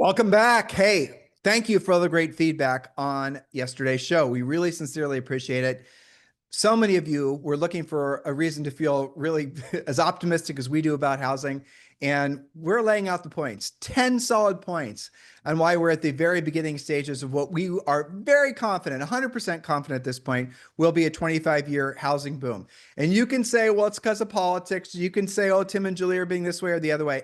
Welcome back. Hey, thank you for all the great feedback on yesterday's show. We really sincerely appreciate it. So many of you were looking for a reason to feel really as optimistic as we do about housing. And we're laying out the points, 10 solid points on why we're at the very beginning stages of what we are very confident, 100% confident at this point, will be a 25-year housing boom. And you can say, well, it's because of politics. You can say, oh, Tim and Julie are being this way or the other way.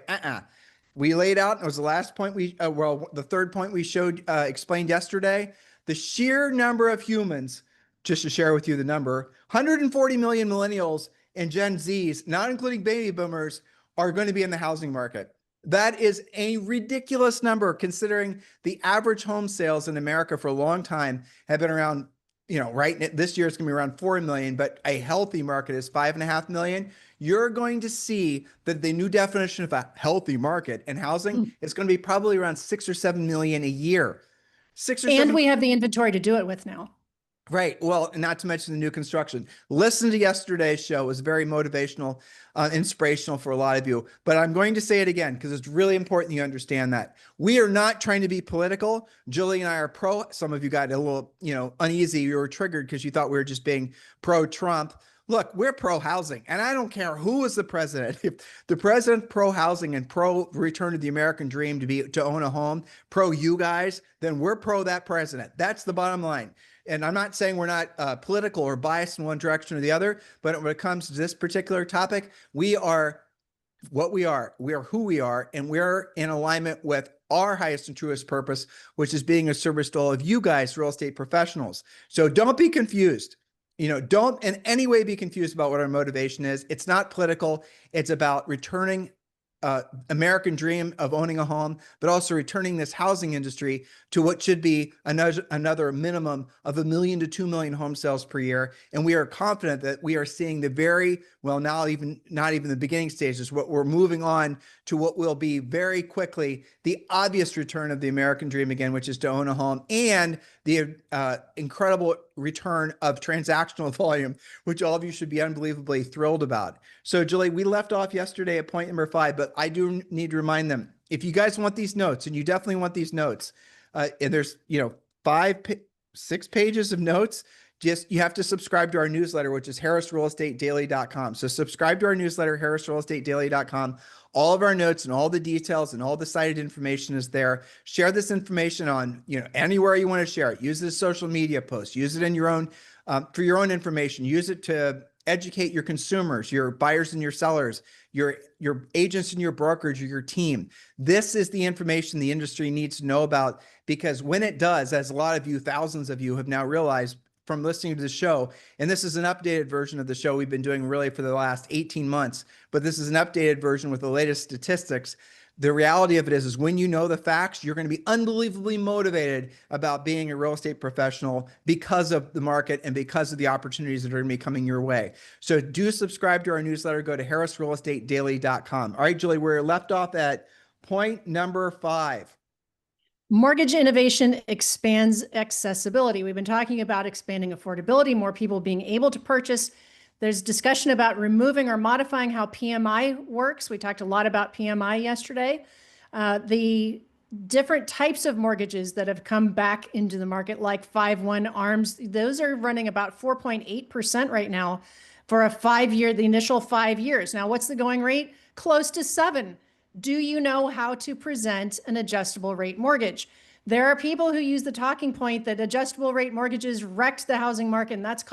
We laid out, it was the last point the third point we explained yesterday, the sheer number of humans, just to share with you the number, 140 million millennials and Gen Zs, not including baby boomers, are going to be in the housing market. That is a ridiculous number considering the average home sales in America for a long time have been around, right this year it's going to be around 4 million, but a healthy market is 5.5 million. You're going to see that the new definition of a healthy market in housing is going to be probably around 6 or 7 million a year. And we have the inventory to do it with now. Right. Well, not to mention the new construction. Listen to yesterday's show. It was very motivational, inspirational for a lot of you. But I'm going to say it again because it's really important you understand that. We are not trying to be political. Julie and I are pro. Some of you got a little, uneasy. You were triggered because you thought we were just being pro-Trump. Look, we're pro-housing, and I don't care who is the president. If the president's pro-housing and pro-return to the American dream to own a home, pro-you guys, then we're pro that president. That's the bottom line. And I'm not saying we're not political or biased in one direction or the other, but when it comes to this particular topic, we are what we are. We are who we are, and we're in alignment with our highest and truest purpose, which is being a service to all of you guys, real estate professionals. So don't be confused. Don't in any way be confused about what our motivation is. It's not political. It's about returning American dream of owning a home, but also returning this housing industry to what should be another minimum of 1 million to 2 million home sales per year. And we are confident that we are seeing not even the beginning stages, what we're moving on to what will be very quickly the obvious return of the American dream again, which is to own a home, and the incredible return of transactional volume, which all of you should be unbelievably thrilled about. So Julie, we left off yesterday at point number 5, but I do need to remind them, if you guys want these notes, and you definitely want these notes, and there's 6 pages of notes, you have to subscribe to our newsletter, which is harrisrealestatedaily.com. So subscribe to our newsletter, harrisrealestatedaily.com. All of our notes and all the details and all the cited information is there. Share this information on, anywhere you want to share it. Use it as social media posts. Use it in your own, for your own information. Use it to educate your consumers, your buyers and your sellers, your agents and your brokerage or your team. This is the information the industry needs to know about, because when it does, as a lot of you, thousands of you have now realized from listening to the show, and this is an updated version of the show we've been doing really for the last 18 months, but this is an updated version with the latest statistics. The reality of it is when you know the facts, you're going to be unbelievably motivated about being a real estate professional because of the market and because of the opportunities that are going to be coming your way. So do subscribe to our newsletter. Go to harrisrealestatedaily.com. All right, Julie, we're left off at point number 5. Mortgage innovation expands accessibility. We've been talking about expanding affordability, more people being able to purchase. There's discussion about removing or modifying how PMI works. We talked a lot about PMI yesterday. The different types of mortgages that have come back into the market, like 5/1 ARMs, those are running about 4.8% right now for the initial 5 years. Now, what's the going rate? Close to 7. Do you know how to present an adjustable rate mortgage? There are people who use the talking point that adjustable rate mortgages wrecked the housing market, and that's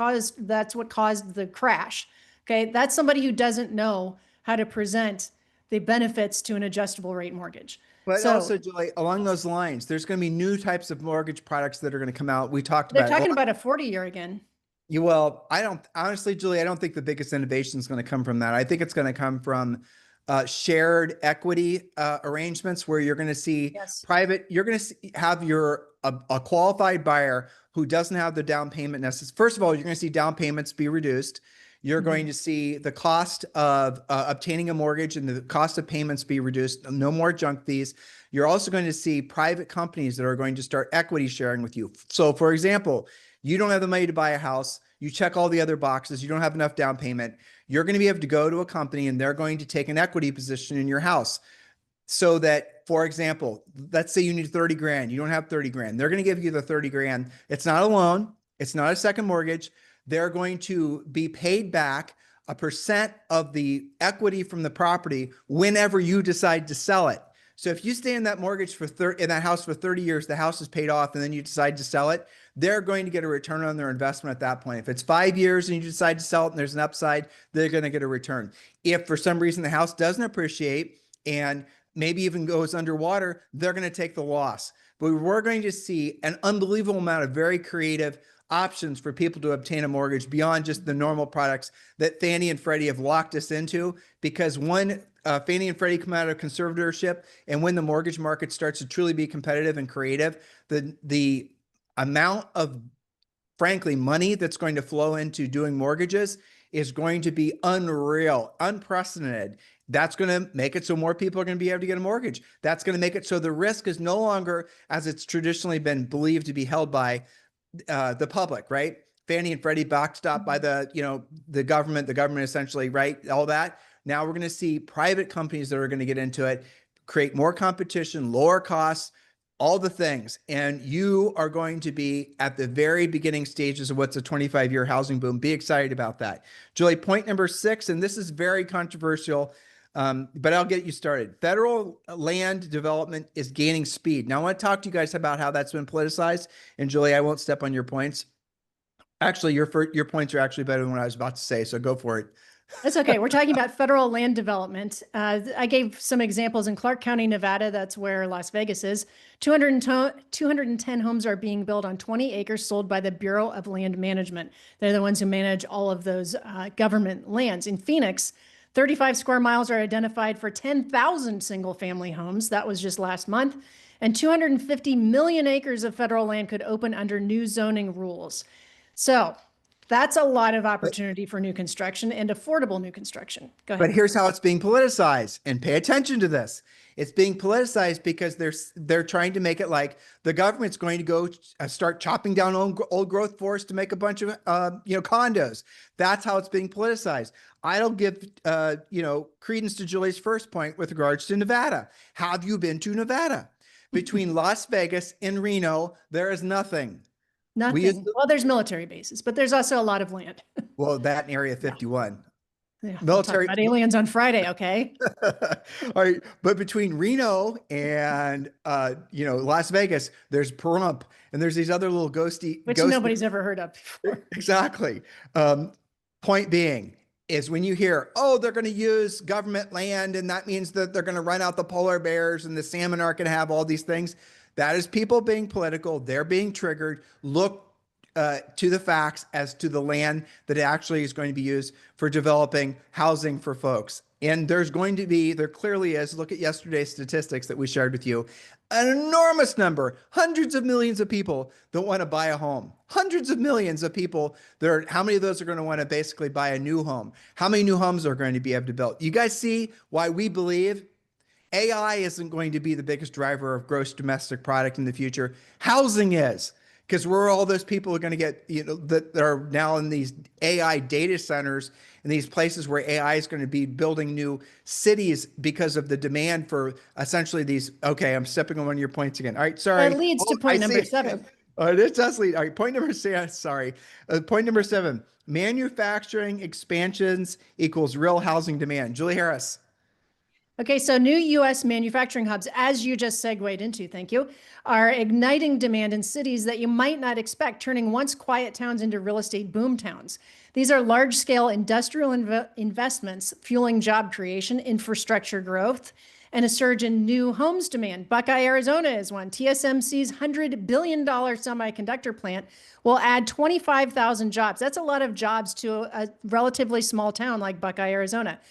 what caused the crash. Okay, that's somebody who doesn't know how to present the benefits to an adjustable rate mortgage. But also, Julie, along those lines, there's going to be new types of mortgage products that are going to come out. We talked about. They're talking about a 40-year again. Well, honestly, Julie, I don't think the biggest innovation is going to come from that. I think it's going to come from shared equity arrangements where you're going to see you're going to have a qualified buyer who doesn't have the down payment necessary. First of all, you're going to see down payments be reduced. You're going to see the cost of obtaining a mortgage and the cost of payments be reduced. No more junk fees. You're also going to see private companies that are going to start equity sharing with you. So for example, you don't have the money to buy a house. You check all the other boxes. You don't have enough down payment. You're going to be able to go to a company and they're going to take an equity position in your house. so that, for example, let's say you need 30 grand, you don't have 30 grand. They're going to give you the 30 grand. It's not a loan. It's not a second mortgage. They're going to be paid back a percent of the equity from the property whenever you decide to sell it. So if you stay in that mortgage for in that house for 30 years, the house is paid off, and then you decide to sell it, they're going to get a return on their investment at that point. If it's 5 years and you decide to sell it and there's an upside, they're going to get a return. If for some reason the house doesn't appreciate and maybe even goes underwater, they're going to take the loss. But we're going to see an unbelievable amount of very creative options for people to obtain a mortgage beyond just the normal products that Fannie and Freddie have locked us into. Because when Fannie and Freddie come out of conservatorship, and when the mortgage market starts to truly be competitive and creative, the amount of, frankly, money that's going to flow into doing mortgages is going to be unreal, unprecedented. That's going to make it so more people are going to be able to get a mortgage. That's going to make it so the risk is no longer, as it's traditionally been believed, to be held by the public, right? Fannie and Freddie backstopped by the government essentially, right? All that. Now we're going to see private companies that are going to get into it, create more competition, lower costs, all the things. And you are going to be at the very beginning stages of what's a 25-year housing boom. Be excited about that. Julie, point number 6, and this is very controversial, but I'll get you started. Federal land development is gaining speed. Now I want to talk to you guys about how that's been politicized. And Julie, I won't step on your points. Actually, your points are actually better than what I was about to say, so go for it. That's okay. We're talking about federal land development. I gave some examples in Clark County, Nevada. That's where Las Vegas is. 210 homes are being built on 20 acres sold by the Bureau of Land Management. They're the ones who manage all of those government lands. In Phoenix, 35 square miles are identified for 10,000 single-family homes. That was just last month. And 250 million acres of federal land could open under new zoning rules. So that's a lot of opportunity for new construction and affordable new construction. Go ahead. But here's how it's being politicized, and pay attention to this. It's being politicized because they're trying to make it like the government's going to go start chopping down old growth forests to make a bunch of condos. That's how it's being politicized. I don't give credence to Julie's first point with regards to Nevada. Have you been to Nevada? Between Las Vegas and Reno, there is nothing. Nothing. Well, there's military bases, but there's also a lot of land. Well, that in Area 51. Yeah, Military. we'll talk about aliens on Friday, okay? All right, but between Reno and Las Vegas, there's Pahrump, and there's these other little ghosty, nobody's ever heard of before. Exactly. Point being is when you hear, oh, they're going to use government land, and that means that they're going to run out the polar bears and the salmon aren't going to have all these things. That is people being political. They're being triggered. Look to the facts as to the land that actually is going to be used for developing housing for folks. And there clearly is, look at yesterday's statistics that we shared with you, an enormous number, hundreds of millions of people that want to buy a home. Hundreds of millions of people. How many of those are going to want to basically buy a new home? How many new homes are going to be able to build? You guys see why we believe AI isn't going to be the biggest driver of gross domestic product in the future. Housing is, because all those people are going to get, that are now in these AI data centers and these places where AI is going to be building new cities because of the demand for essentially these. Okay, I'm stepping on one of your points again. All right, sorry. That leads to point number 7. It does lead. All right, point number 6. Sorry. Point number 7. Manufacturing expansions equals real housing demand. Julie Harris. Okay, so new U.S. manufacturing hubs, as you just segued into, thank you, are igniting demand in cities that you might not expect, turning once quiet towns into real estate boom towns. These are large-scale industrial investments fueling job creation, infrastructure growth, and a surge in new homes demand. Buckeye, Arizona is one. TSMC's $100 billion semiconductor plant will add 25,000 jobs. That's a lot of jobs to a relatively small town like Buckeye, Arizona.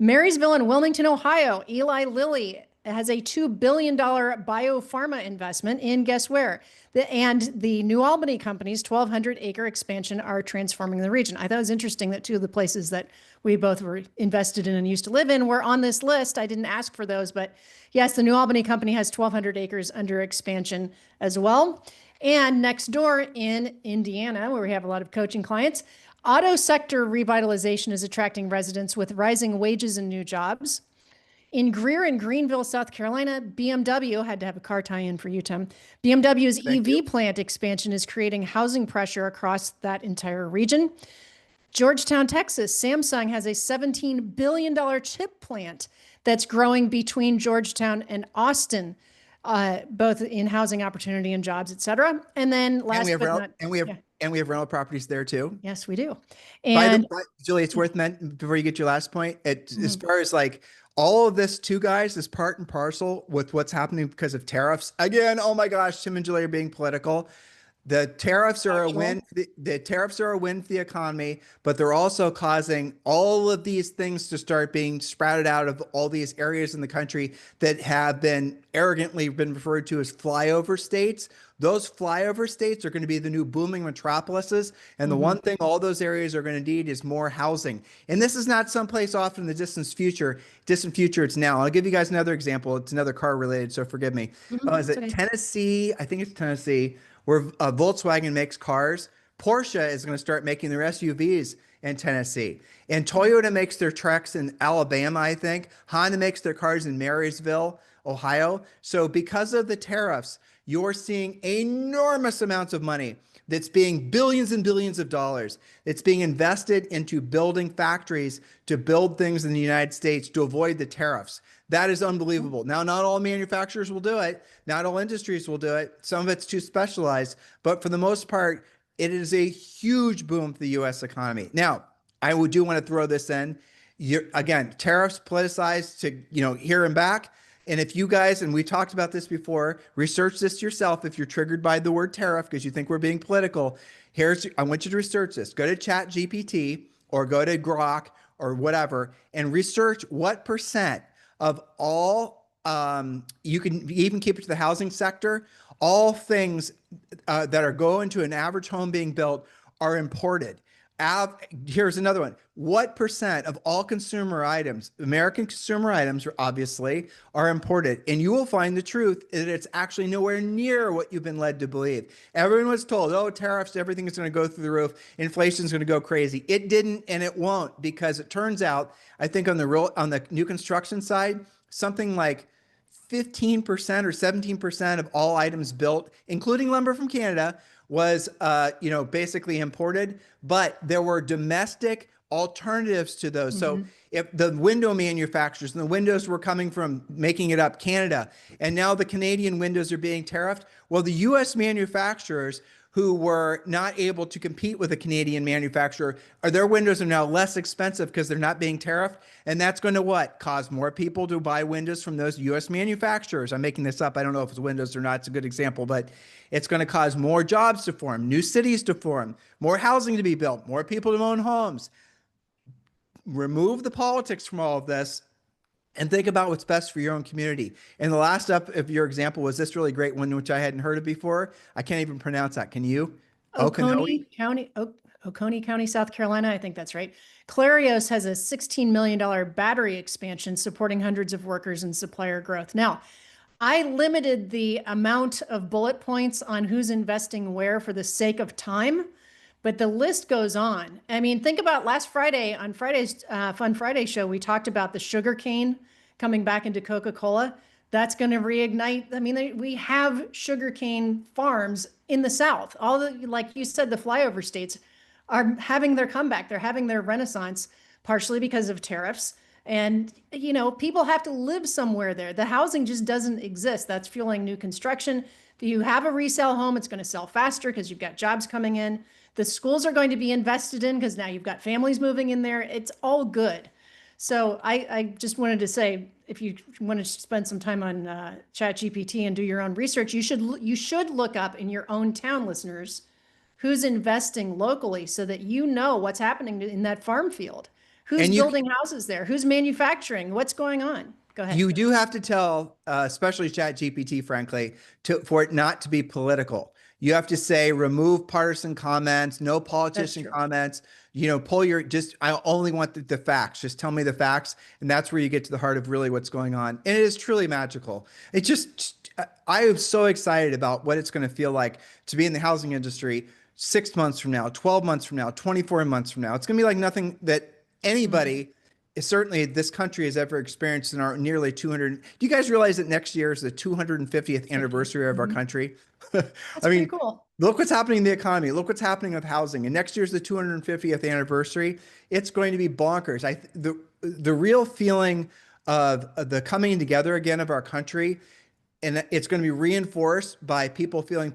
Marysville and Wilmington, Ohio, Eli Lilly has a $2 billion biopharma investment in, guess where? The New Albany company's 1,200-acre expansion are transforming the region. I thought it was interesting that 2 of the places that we both were invested in and used to live in were on this list. I didn't ask for those, but yes, the New Albany company has 1,200 acres under expansion as well. And next door in Indiana, where we have a lot of coaching clients, auto sector revitalization is attracting residents with rising wages and new jobs. In Greer and Greenville, South Carolina, BMW had to have a car tie-in for you, Tim. BMW's EV plant expansion is creating housing pressure across that entire region. Georgetown, Texas, Samsung has a $17 billion chip plant that's growing between Georgetown and Austin, both in housing opportunity and jobs, et cetera. And then last but not, and we have rental properties there too. Yes, we do. By the And way, Julie, it's worth before you get your last point, as far as like all of this too, guys, is part and parcel with what's happening because of tariffs. Again, oh my gosh, Tim and Julie are being political. The tariffs are a win. The tariffs are a win for the economy, but they're also causing all of these things to start being sprouted out of all these areas in the country that have been arrogantly been referred to as flyover states. Those flyover states are going to be the new booming metropolises. And the one thing all those areas are going to need is more housing. And this is not someplace off in the distant future. It's now. I'll give you guys another example. It's another car related, so forgive me. Is it Tennessee? I think it's Tennessee, where Volkswagen makes cars. Porsche is going to start making their SUVs in Tennessee. And Toyota makes their trucks in Alabama, I think. Honda makes their cars in Marysville, Ohio. So because of the tariffs, you're seeing enormous amounts of money that's being billions and billions of dollars. It's being invested into building factories to build things in the United States to avoid the tariffs. That is unbelievable. Now, not all manufacturers will do it. Not all industries will do it. Some of it's too specialized, but for the most part, it is a huge boom for the U.S. economy. Now, I do want to throw this in. Again, tariffs politicized to, here and back. And if you guys, and we talked about this before, research this yourself if you're triggered by the word tariff because you think we're being political. I want you to research this. Go to ChatGPT or go to Grok or whatever and research what percent of all, you can even keep it to the housing sector, all things that are going to an average home being built are imported. Here's another one. What percent of all consumer items, American consumer items, obviously, are imported? And you will find the truth that it's actually nowhere near what you've been led to believe. Everyone was told, oh, tariffs, everything is going to go through the roof. Inflation is going to go crazy. It didn't, and it won't, because it turns out, I think on the new construction side, something like 15% or 17% of all items built, including lumber from Canada, was basically imported, but there were domestic alternatives to those. So if the window manufacturers and the windows were coming from making it up Canada, and now the Canadian windows are being tariffed, well, the US manufacturers who were not able to compete with a Canadian manufacturer, their windows are now less expensive because they're not being tariffed. And that's going to what? Cause more people to buy windows from those US manufacturers. I'm making this up. I don't know if it's windows or not. It's a good example, but it's going to cause more jobs to form, new cities to form, more housing to be built, more people to own homes. Remove the politics from all of this and think about what's best for your own community. And the last up of your example was this really great one, which I hadn't heard of before. I can't even pronounce that. Can you? Oconee County, South Carolina. I think that's right. Clarios has a $16 million battery expansion supporting hundreds of workers and supplier growth. Now, I limited the amount of bullet points on who's investing where for the sake of time, but the list goes on. I mean, think about last Friday, on Friday's Fun Friday show, we talked about the sugarcane coming back into Coca-Cola. That's going to reignite. I mean, we have sugarcane farms in the South. All the, like you said, the flyover states are having their comeback. They're having their renaissance, partially because of tariffs. And, people have to live somewhere there. The housing just doesn't exist. That's fueling new construction. If you have a resale home, it's going to sell faster because you've got jobs coming in. The schools are going to be invested in because now you've got families moving in there. It's all good. So I just wanted to say, if you want to spend some time on ChatGPT and do your own research, you should look up in your own town, listeners, who's investing locally so that you know what's happening in that farm field. Who's building houses there? Who's manufacturing? What's going on? Go ahead. You do have to tell, especially ChatGPT, frankly, for it not to be political. You have to say, remove partisan comments, no politician comments, I only want the facts. Just tell me the facts. And that's where you get to the heart of really what's going on. And it is truly magical. I am so excited about what it's going to feel like to be in the housing industry 6 months from now, 12 months from now, 24 months from now. It's going to be like nothing that anybody certainly this country has ever experienced in our nearly 200. Do you guys realize that next year is the 250th anniversary of our country? That's I pretty mean, cool. look what's happening in the economy. Look what's happening with housing. And next year's the 250th anniversary. It's going to be bonkers. The real feeling of the coming together again of our country, and it's going to be reinforced by people feeling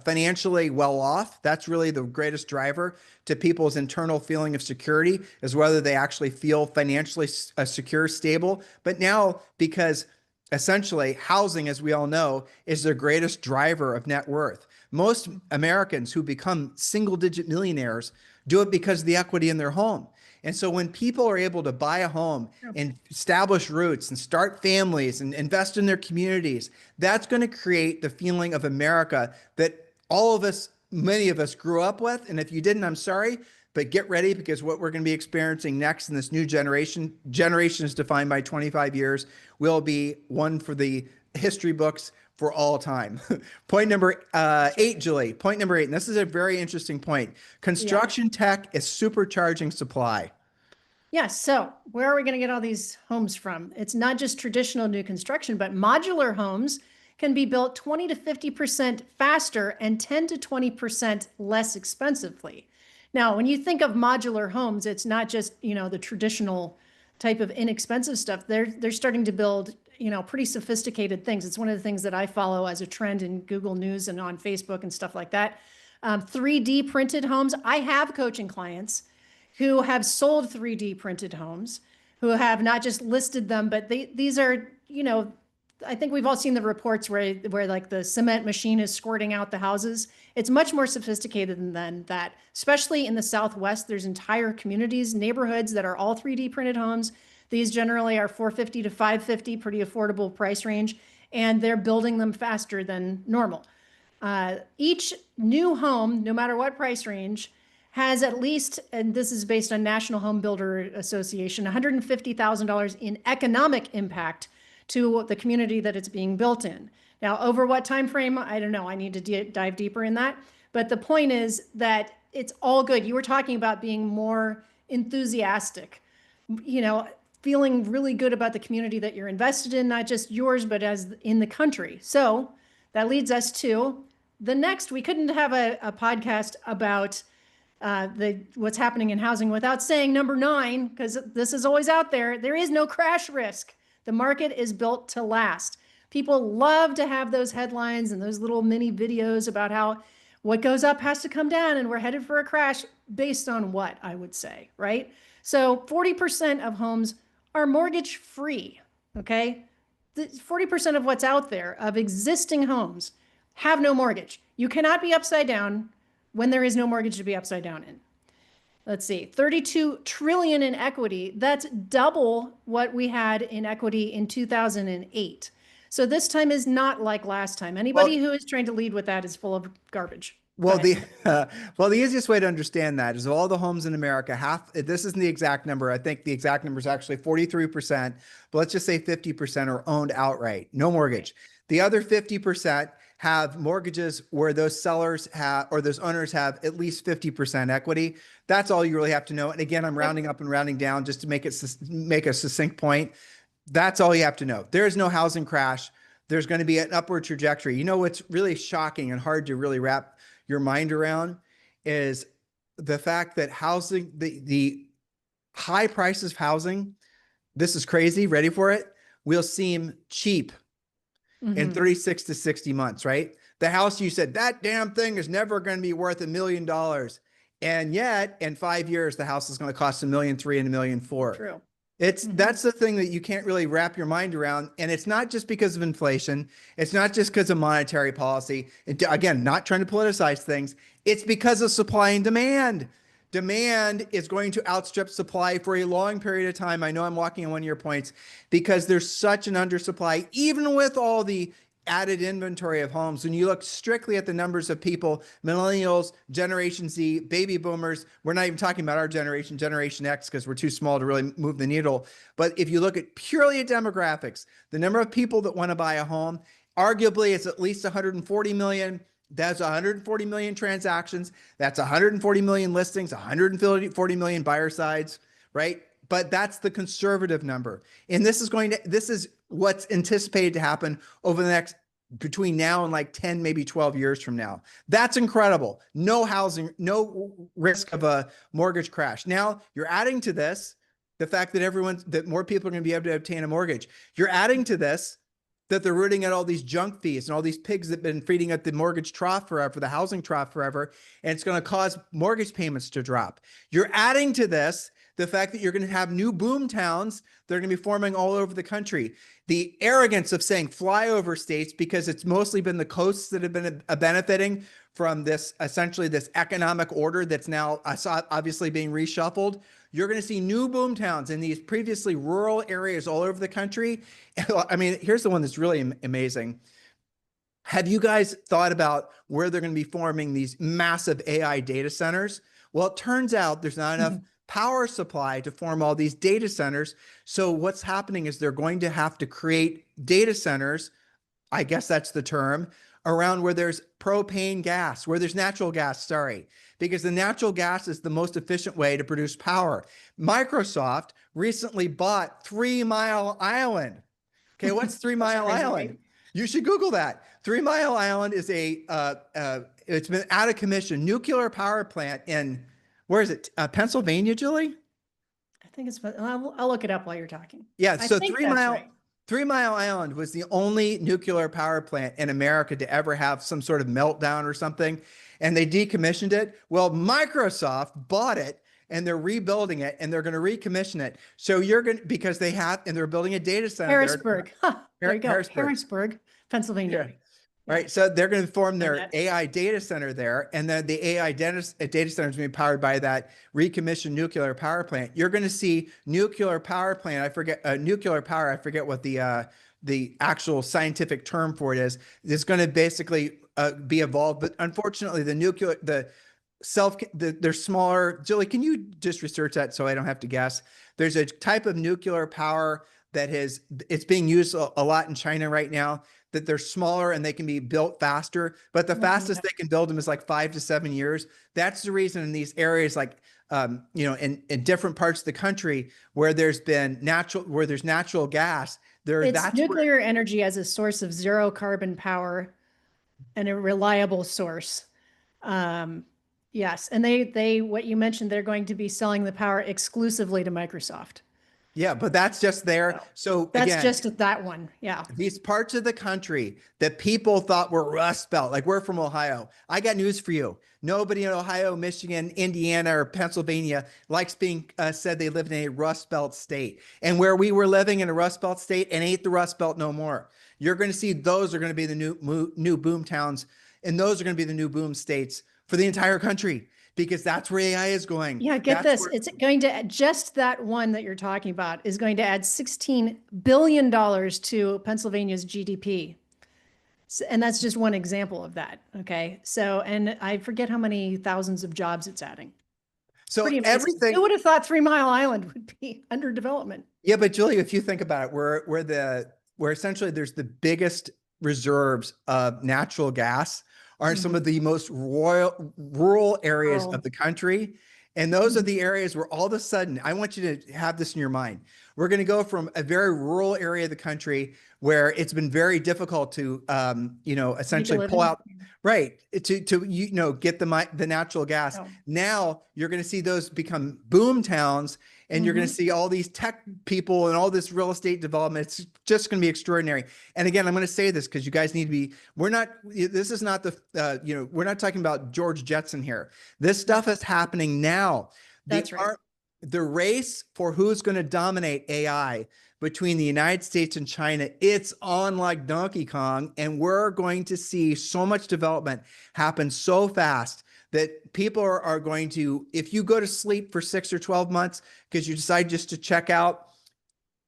financially well off. That's really the greatest driver to people's internal feeling of security, is whether they actually feel financially secure, stable. But now, because essentially housing, as we all know, is the greatest driver of net worth. Most Americans who become single-digit millionaires do it because of the equity in their home. And so when people are able to buy a home and establish roots and start families and invest in their communities, that's going to create the feeling of America that all of us, many of us, grew up with. And if you didn't, I'm sorry, but get ready, because what we're going to be experiencing next in this new generation is defined by 25 years, will be one for the history books for all time. Point number 8, Julie. Point number 8, and this is a very interesting point. Construction tech is supercharging supply. Yeah. So where are we going to get all these homes from? It's not just traditional new construction, but modular homes can be built 20 to 50% faster and 10 to 20% less expensively. Now, when you think of modular homes, it's not just, the traditional type of inexpensive stuff. They're starting to build, pretty sophisticated things. It's one of the things that I follow as a trend in Google News and on Facebook and stuff like that. 3D printed homes. I have coaching clients who have sold 3D printed homes, who have not just listed them, but these are, I think we've all seen the reports where like the cement machine is squirting out the houses. It's much more sophisticated than that, especially in the Southwest. There's entire communities, neighborhoods that are all 3D printed homes. These generally are $450 to $550, pretty affordable price range, and they're building them faster than normal. Each new home, no matter what price range, has at least, and this is based on National Home Builder Association, $150,000 in economic impact to the community that it's being built in. Now, over what time frame, I don't know. I need to dive deeper in that. But the point is that it's all good. You were talking about being more enthusiastic, feeling really good about the community that you're invested in, not just yours, but as in the country. So that leads us to the next. We couldn't have a podcast about what's happening in housing without saying number 9, because this is always out there. There is no crash risk. The market is built to last. People love to have those headlines and those little mini videos about how what goes up has to come down and we're headed for a crash. Based on what, I would say, right? So 40% of homes are mortgage free, okay? 40% of what's out there of existing homes have no mortgage. You cannot be upside down when there is no mortgage to be upside down in. Let's see, 32 trillion in equity. That's double what we had in equity in 2008. So this time is not like last time. Anybody who is trying to lead with that is full of garbage. Well, the easiest way to understand that is of all the homes in America, this isn't the exact number. I think the exact number is actually 43%, but let's just say 50% are owned outright, no mortgage. The other 50% have mortgages where those sellers have, or those owners have at least 50% equity. That's all you really have to know. And again, I'm rounding up and rounding down just to make a succinct point. That's all you have to know. There is no housing crash. There's going to be an upward trajectory. You know, what's really shocking and hard to really wrap your mind around is the fact that housing, the high prices of housing, this is crazy, ready for it, will seem cheap in 36 to 60 months, right? The house you said, that damn thing is never going to be worth $1 million. And yet in 5 years, the house is going to cost $1.3 million and $1.4 million. True. That's the thing that you can't really wrap your mind around. And it's not just because of inflation. It's not just because of monetary policy. Again, not trying to politicize things. It's because of supply and demand. Demand is going to outstrip supply for a long period of time. I know I'm walking on one of your points because there's such an undersupply, even with all the added inventory of homes. When you look strictly at the numbers of people, millennials, Generation Z, baby boomers, we're not even talking about our generation, Generation X, because we're too small to really move the needle. But if you look at purely at demographics, the number of people that want to buy a home, arguably it's at least 140 million. That's 140 million transactions. That's 140 million listings, 140 million buyer sides, right? but that's the conservative number. And this is what's anticipated to happen over the next between now and like 10, maybe 12 years from now. That's incredible. No housing, no risk of a mortgage crash. Now you're adding to this the fact that more people are going to be able to obtain a mortgage. You're adding to this that they're rooting out all these junk fees and all these pigs that have been feeding at the mortgage trough forever, the housing trough forever, and it's going to cause mortgage payments to drop. You're adding to this the fact that you're going to have new boom towns that are going to be forming all over the country. The arrogance of saying flyover states, because it's mostly been the coasts that have been benefiting from this, essentially this economic order that's now obviously being reshuffled. You're going to see new boom towns in these previously rural areas all over the country. I mean, here's the one that's really amazing. Have you guys thought about where they're going to be forming these massive AI data centers? Well, it turns out there's not enough power supply to form all these data centers. So what's happening is they're going to have to create data centers, I guess that's the term, around where there's propane gas, where there's natural gas, sorry, because the natural gas is the most efficient way to produce power. Microsoft recently bought 3 Mile Island. Okay, what's 3 Mile Island? You should Google that. 3 Mile Island is it's been out of commission nuclear power plant in, where is it? Pennsylvania, Julie? I think it's, I'll look it up while you're talking. Yeah, so 3 Mile Island was the only nuclear power plant in America to ever have some sort of meltdown or something, and they decommissioned it. Well, Microsoft bought it, and they're rebuilding it, and they're going to recommission it. So because they're building a data center. Harrisburg. There you go. Harrisburg, Pennsylvania. Yeah. Right. So they're going to form their AI data center there. And then the AI data center is going to be powered by that recommissioned nuclear power plant. You're going to see nuclear power plant. I forget what the actual scientific term for it is. It's going to basically be evolved. But unfortunately, they're smaller. Julie, can you just research that so I don't have to guess? There's a type of nuclear power it's being used a lot in China right now, that they're smaller and they can be built faster, but the fastest they can build them is like 5 to 7 years. That's the reason in these areas, like, in different parts of the country where there's natural gas, that's nuclear energy as a source of zero carbon power and a reliable source. Yes. And what you mentioned, they're going to be selling the power exclusively to Microsoft. Yeah, but that's just there. So that's just that one. Yeah. These parts of the country that people thought were Rust Belt, like we're from Ohio. I got news for you. Nobody in Ohio, Michigan, Indiana, or Pennsylvania likes being said they live in a Rust Belt state. And where we were living in a Rust Belt state and ain't the Rust Belt no more. You're going to see those are going to be the new boom towns, and those are going to be the new boom states for the entire country, because that's where AI is going. Yeah, it's going to, just that one that you're talking about is going to add $16 billion to Pennsylvania's GDP. And that's just one example of that. Okay. So, and I forget how many thousands of jobs it's adding. So everything. Who would have thought 3 Mile Island would be under development? Yeah, but Julie, if you think about it, where essentially there's the biggest reserves of natural gas are some of the most rural areas of the country. And those are the areas where all of a sudden, I want you to have this in your mind. We're going to go from a very rural area of the country where it's been very difficult to, essentially pull out, right, to get the natural gas. Oh. Now you're going to see those become boom towns, and you're going to see all these tech people and all this real estate development. It's just going to be extraordinary. And again, I'm going to say this because you guys need to be, we're not talking about George Jetson here. This stuff is happening now. That's right. The race for who's going to dominate AI between the United States and China, it's on like Donkey Kong. And we're going to see so much development happen so fast that people are going to, if you go to sleep for 6 or 12 months because you decide just to check out,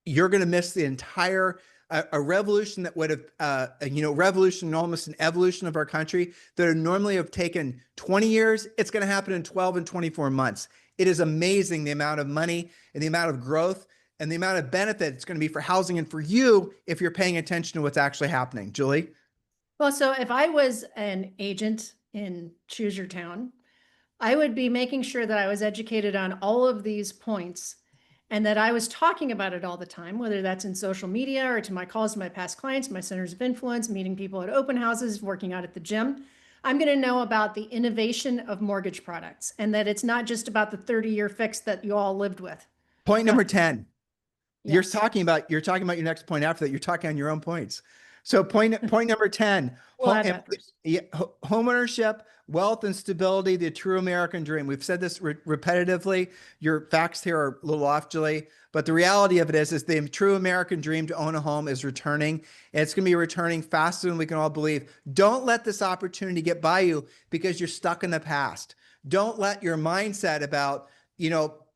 you're going to miss the entire a revolution that would have, revolution, almost an evolution of our country that would normally have taken 20 years. It's going to happen in 12 and 24 months. It is amazing the amount of money and the amount of growth and the amount of benefit it's going to be for housing and for you if you're paying attention to what's actually happening. Julie? Well, so if I was an agent in Choose Your Town, I would be making sure that I was educated on all of these points and that I was talking about it all the time, whether that's in social media or to my calls to my past clients, my centers of influence, meeting people at open houses, working out at the gym, I'm going to know about the innovation of mortgage products and that it's not just about the 30-year fix that you all lived with. Point number 10. You're Yes. talking about your next point after that. You're talking on your own points. So point number 10, We'll add that first. home ownership, wealth and stability, the true American dream. We've said this repetitively. Your facts here are a little off, Julie, but the reality of it is the true American dream to own a home is returning. And it's going to be returning faster than we can all believe. Don't let this opportunity get by you because you're stuck in the past. Don't let your mindset about,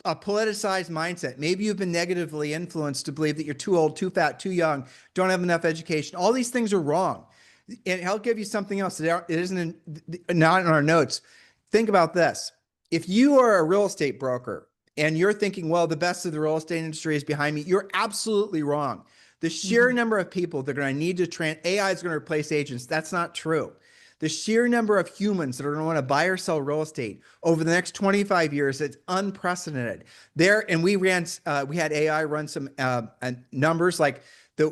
a politicized mindset. Maybe you've been negatively influenced to believe that you're too old, too fat, too young, don't have enough education. All these things are wrong. And I'll give you something else. It isn't not in our notes. Think about this. If you are a real estate broker and you're thinking, well, the best of the real estate industry is behind me, you're absolutely wrong. The sheer number of people that are going to need to AI is going to replace agents. That's not true. The sheer number of humans that are going to want to buy or sell real estate over the next 25 years, it's unprecedented. And we had AI run some numbers like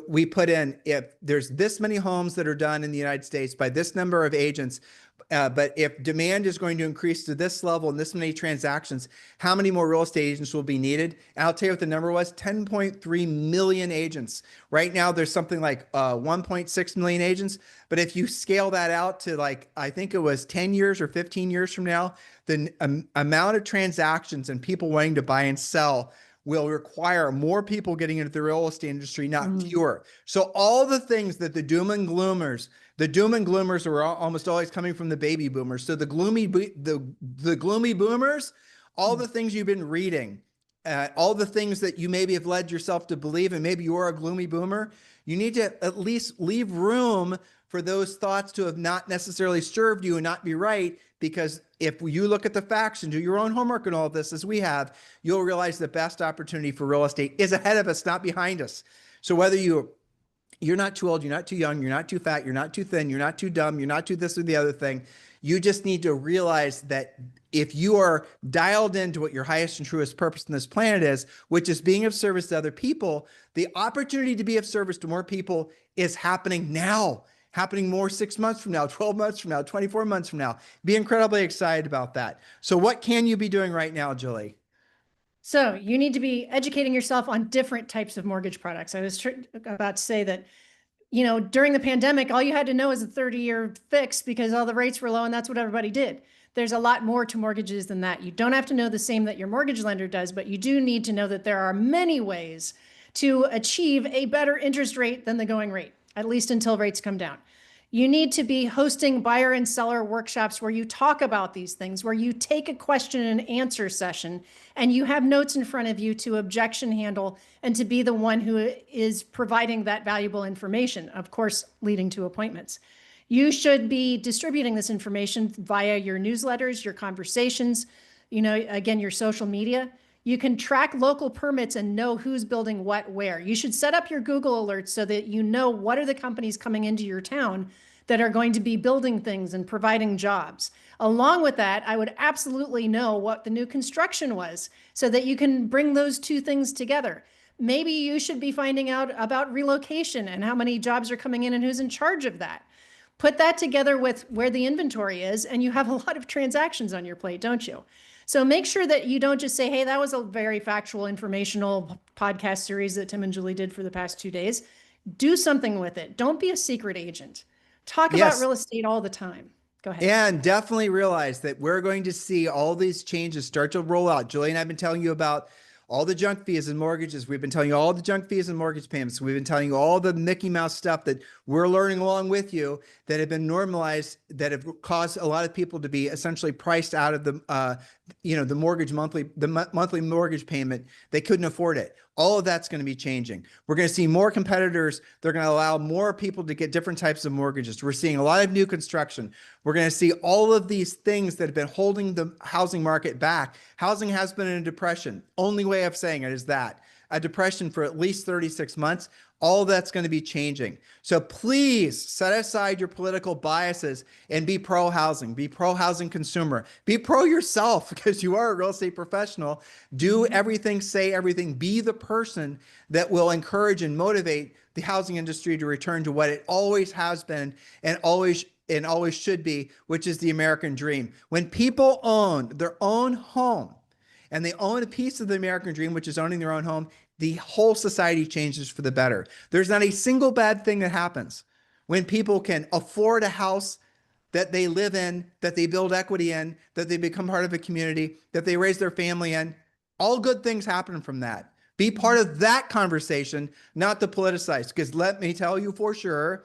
we put in, if there's this many homes that are done in the United States by this number of agents, but if demand is going to increase to this level and this many transactions, how many more real estate agents will be needed? And I'll tell you what the number was, 10.3 million agents. Right now, there's something like 1.6 million agents. But if you scale that out to I think it was 10 years or 15 years from now, the amount of transactions and people wanting to buy and sell will require more people getting into the real estate industry, not fewer. So all the things that the doom and gloomers are almost always coming from the baby boomers. So the gloomy boomers, all the things you've been reading, all the things that you maybe have led yourself to believe, and maybe you're a gloomy boomer, you need to at least leave room for those thoughts to have not necessarily served you and not be right. Because if you look at the facts and do your own homework and all of this, as we have, you'll realize the best opportunity for real estate is ahead of us, not behind us. So whether you're not too old, you're not too young, you're not too fat, you're not too thin, you're not too dumb, you're not too this or the other thing, you just need to realize that if you are dialed into what your highest and truest purpose on this planet is, which is being of service to other people, the opportunity to be of service to more people is happening now. Happening more 6 months from now, 12 months from now, 24 months from now. Be incredibly excited about that. So what can you be doing right now, Julie? So you need to be educating yourself on different types of mortgage products. I was about to say that, during the pandemic, all you had to know is a 30-year fix because all the rates were low and that's what everybody did. There's a lot more to mortgages than that. You don't have to know the same that your mortgage lender does, but you do need to know that there are many ways to achieve a better interest rate than the going rate, at least until rates come down. You need to be hosting buyer and seller workshops where you talk about these things, where you take a question and answer session and you have notes in front of you to objection handle and to be the one who is providing that valuable information, of course, leading to appointments. You should be distributing this information via your newsletters, your conversations, again, your social media. You can track local permits and know who's building what where. You should set up your Google alerts so that you know what are the companies coming into your town that are going to be building things and providing jobs. Along with that, I would absolutely know what the new construction was so that you can bring those two things together. Maybe you should be finding out about relocation and how many jobs are coming in and who's in charge of that. Put that together with where the inventory is, and you have a lot of transactions on your plate, don't you? So make sure that you don't just say, hey, that was a very factual, informational podcast series that Tim and Julie did for the past 2 days. Do something with it. Don't be a secret agent. Talk about real estate all the time. Go ahead. And definitely realize that we're going to see all these changes start to roll out. Julie and I have been telling you about all the junk fees and mortgages. We've been telling you all the junk fees and mortgage payments. We've been telling you all the Mickey Mouse stuff that we're learning along with you that have been normalized, that have caused a lot of people to be essentially priced out of the monthly mortgage payment. They couldn't afford it. All of that's going to be changing. We're going to see more competitors. They're going to allow more people to get different types of mortgages. We're seeing a lot of new construction. We're going to see all of these things that have been holding the housing market back. Housing has been in a depression. Only way of saying it is that. a depression for at least 36 months. All that's going to be changing. So please set aside your political biases and be pro-housing, be pro-housing consumer, be pro yourself because you are a real estate professional. Do everything, say everything, be the person that will encourage and motivate the housing industry to return to what it always has been and always should be, which is the American dream. When people own their own home and they own a piece of the American dream, which is owning their own home, the whole society changes for the better. There's not a single bad thing that happens when people can afford a house that they live in, that they build equity in, that they become part of a community, that they raise their family in. All good things happen from that. Be part of that conversation, not the politicized, because let me tell you for sure,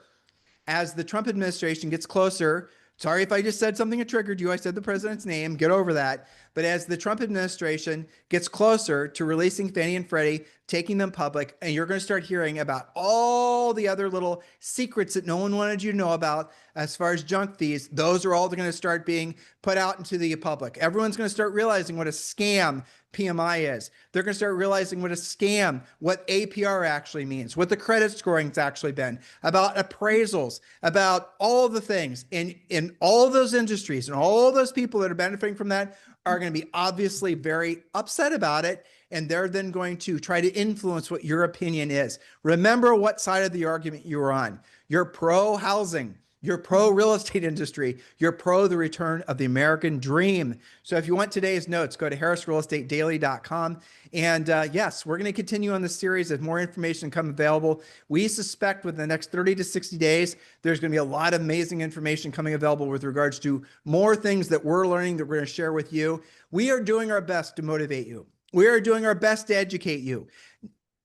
as the Trump administration gets closer, sorry if I just said something that triggered you, I said the president's name, get over that. But as the Trump administration gets closer to releasing Fannie and Freddie, taking them public, and you're going to start hearing about all the other little secrets that no one wanted you to know about as far as junk fees, those are all going to start being put out into the public. Everyone's going to start realizing what a scam PMI is. They're going to start realizing what a scam, what APR actually means, what the credit scoring's actually been, about appraisals, about all the things. And in all those industries and all those people that are benefiting from that are going to be obviously very upset about it. And they're then going to try to influence what your opinion is. Remember what side of the argument you are on. You're pro-housing. You're pro-real estate industry. You're pro the return of the American dream. So if you want today's notes, go to harrisrealestatedaily.com. And yes, we're going to continue on this series as more information comes available. We suspect within the next 30 to 60 days, there's going to be a lot of amazing information coming available with regards to more things that we're learning that we're going to share with you. We are doing our best to motivate you. We are doing our best to educate you.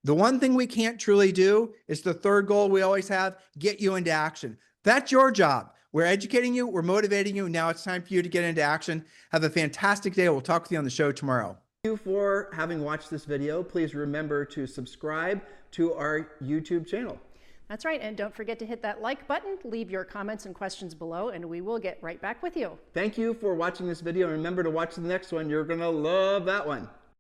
The one thing we can't truly do is the third goal we always have, get you into action. That's your job. We're educating you. We're motivating you. Now it's time for you to get into action. Have a fantastic day. We'll talk with you on the show tomorrow. Thank you for having watched this video. Please remember to subscribe to our YouTube channel. That's right. And don't forget to hit that like button, leave your comments and questions below, and we will get right back with you. Thank you for watching this video. And remember to watch the next one. You're going to love that one.